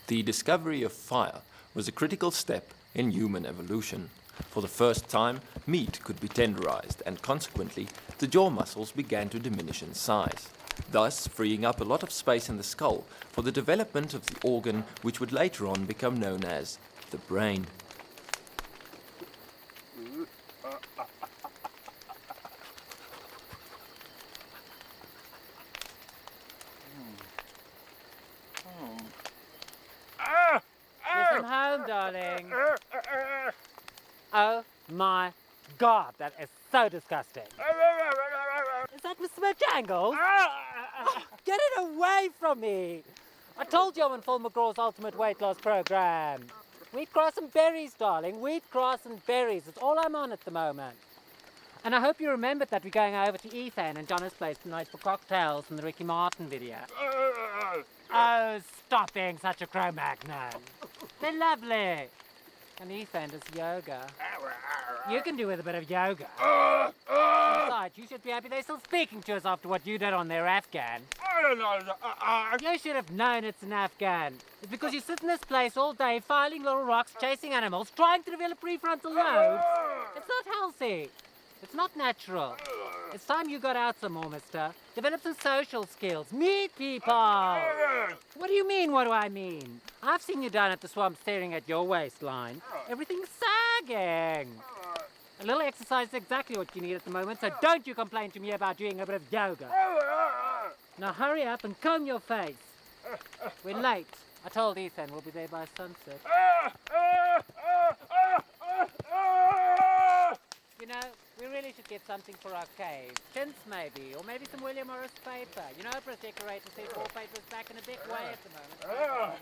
The discovery of fire was a critical step in human evolution. For the first time, meat could be tenderized, and consequently, the jaw muscles began to diminish in size, thus freeing up a lot of space in the skull for the development of the organ which would later on become known as the brain. Listen home, darling. Oh my God, that is so disgusting. Is that Mr. Bojangles? Oh, get it away from me! I told you I'm on Phil McGraw's ultimate weight loss program. Wheatgrass and berries, darling. Wheatgrass and berries. It's all I'm on at the moment. And I hope you remembered that we're going over to Ethan and Donna's place tonight for cocktails and the Ricky Martin video. Oh, stop being such a Cro-Magnon. They're lovely. And Ethan does yoga. You can do with a bit of yoga. Besides, you should be happy they're still speaking to us after what you did on their Afghan. You should have known it's an Afghan. It's because you sit in this place all day, filing little rocks, chasing animals, trying to develop prefrontal lobes. It's not healthy. It's not natural. It's time you got out some more, mister. Develop some social skills. Meet people. What do you mean, what do I mean? I've seen you down at the swamp staring at your waistline. Everything's sagging. A little exercise is exactly what you need at the moment, so don't you complain to me about doing a bit of yoga. Now hurry up and comb your face. We're late. I told Ethan we'll be there by sunset. You know, we really should get something for our cave. Chintz maybe, or maybe some William Morris paper. You know, for a decorator says wallpaper's back in a big way at the moment.